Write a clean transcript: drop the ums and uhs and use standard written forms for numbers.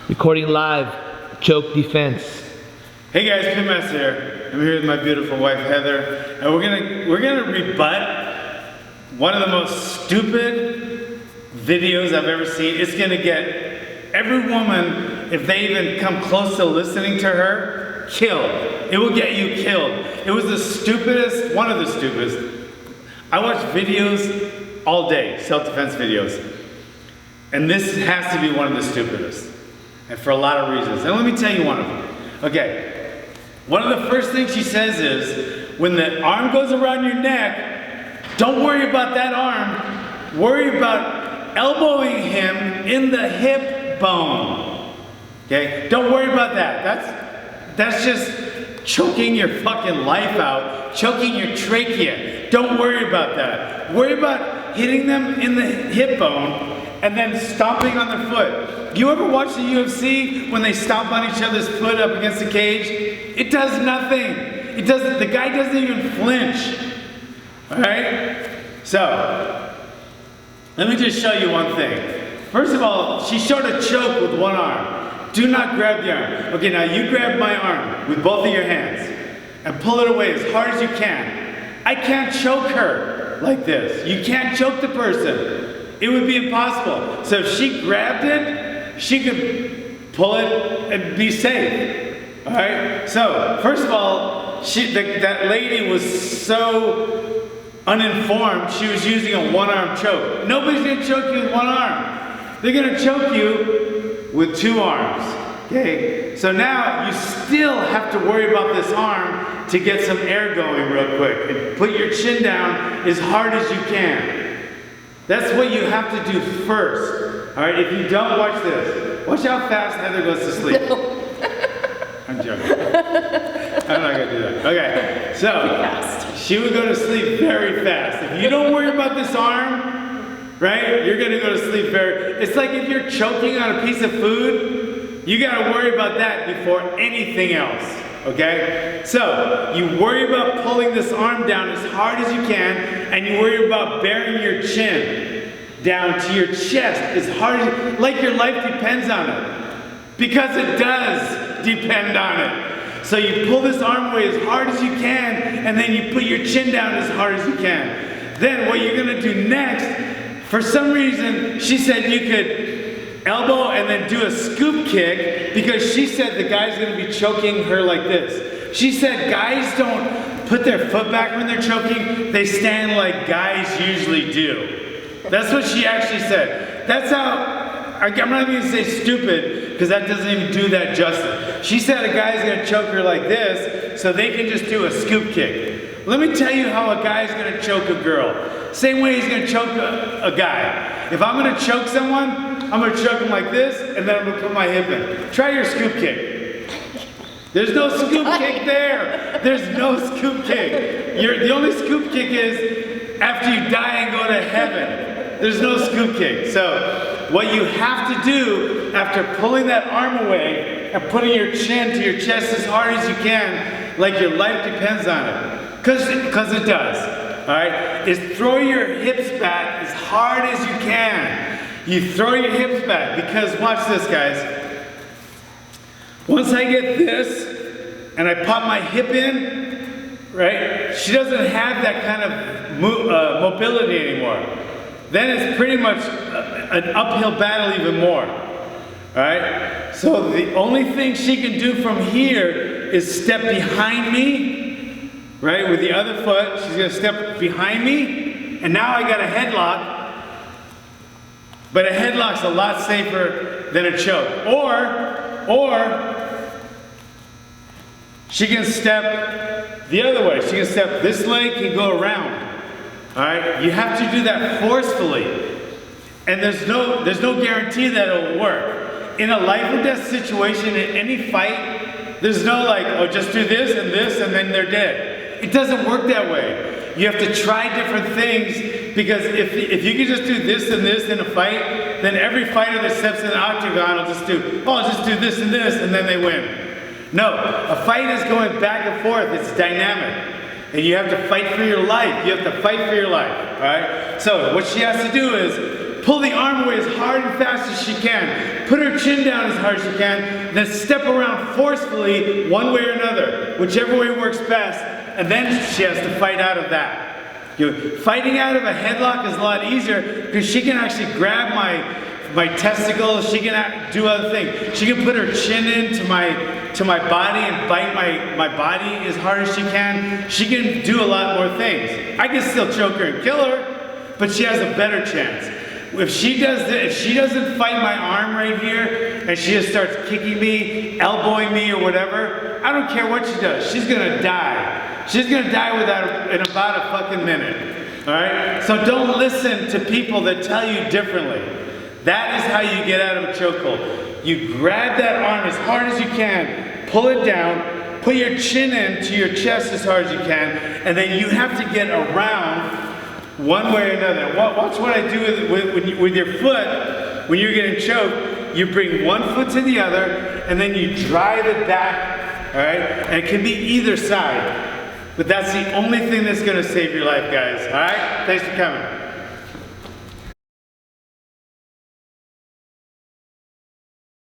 Recording live, choke defense. Hey guys, Pit Master here. I'm here with my beautiful wife Heather, and we're gonna rebut one of the most stupid videos I've ever seen. It's gonna get every woman, if they even come close to listening to her, killed. It will get you killed. It was the stupidest, one of the stupidest. I watch videos all day, self-defense videos, and this has to be one of the stupidest. And for a lot of reasons. And let me tell you one of them. Okay. One of the first things she says is, when the arm goes around your neck, don't worry about that arm. Worry about elbowing him in the hip bone. Okay? Don't worry about that. That's just choking your fucking life out, choking your trachea. Don't worry about that. Worry about hitting them in the hip bone and then stomping on their foot. You ever watch the UFC when they stomp on each other's foot up against the cage? It does nothing. It doesn't. The guy doesn't even flinch. All right. So let me just show you one thing. First of all, she showed a choke with one arm. Do not grab the arm. Okay, now you grab my arm with both of your hands and pull it away as hard as you can. I can't choke her like this. You can't choke the person. It would be impossible. So if she grabbed it, she could pull it and be safe. All right. So first of all, that lady was so uninformed. She was using a one-arm choke. Nobody's gonna choke you with one arm. They're gonna choke you with two arms. Okay. So now you still have to worry about this arm to get some air going real quick and put your chin down as hard as you can. That's what you have to do first. All right, if you don't watch this, watch how fast Heather goes to sleep. No. I'm joking. I'm not gonna do that. Okay, so she would go to sleep very fast. If you don't worry about this arm, right, you're gonna go to sleep it's like if you're choking on a piece of food, you gotta worry about that before anything else. Okay? So, you worry about pulling this arm down as hard as you can, and you worry about bearing your chin down to your chest as hard as like your life depends on it. Because it does depend on it. So you pull this arm away as hard as you can, and then you put your chin down as hard as you can. Then what you're gonna do next, for some reason, she said you could elbow and then do a scoop kick, because she said the guy's gonna be choking her like this. She said guys don't put their foot back when they're choking, they stand like guys usually do. That's what she actually said. That's how, I'm not even gonna say stupid, because that doesn't even do that justice. She said a guy's gonna choke her like this, so they can just do a scoop kick. Let me tell you how a guy's gonna choke a girl. Same way he's gonna choke a guy. If I'm gonna choke someone, I'm gonna choke him like this, and then I'm gonna put my hip in. Try your scoop kick. There's no scoop kick there. There's no scoop kick. The only scoop kick is after you die and go to heaven. There's no scoop kick. So what you have to do after pulling that arm away and putting your chin to your chest as hard as you can, like your life depends on it, because it does, all right, is throw your hips back as hard as you can. You throw your hips back, because watch this, guys. Once I get this and I pop my hip in, right, she doesn't have that kind of mobility anymore. Then it's pretty much an uphill battle even more. All right? So the only thing she can do from here is step behind me, right, with the other foot. She's gonna step behind me, and now I got a headlock. But a headlock's a lot safer than a choke. Or she can step the other way. She can step, this leg can go around. All right? You have to do that forcefully. And there's no guarantee that it'll work. In a life or death situation, in any fight, there's no like, oh, just do this, and then they're dead. It doesn't work that way. You have to try different things, because if you can just do this and this in a fight, then every fighter that steps in the octagon will just do, oh, just do this, and then they win. No, a fight is going back and forth. It's dynamic. And you have to fight for your life. You have to fight for your life, all right? So what she has to do is pull the arm away as hard and fast as she can. Put her chin down as hard as she can. Then step around forcefully one way or another, whichever way works best. And then she has to fight out of that. Fighting out of a headlock is a lot easier because she can actually grab my testicles. She can do other things. She can put her chin into my body and bite my body as hard as she can. She can do a lot more things. I can still choke her and kill her, but she has a better chance. If she doesn't fight my arm right here and she just starts kicking me, elbowing me or whatever, I don't care what she does. She's gonna die. She's gonna die in about a fucking minute. All right? So don't listen to people that tell you differently. That is how you get out of a chokehold. You grab that arm as hard as you can, pull it down, put your chin into your chest as hard as you can, and then you have to get around one way or another. Watch what I do with your foot when you're getting choked. You bring one foot to the other, and then you drive it back, all right? And it can be either side. But that's the only thing that's gonna save your life, guys, all right? Thanks for coming.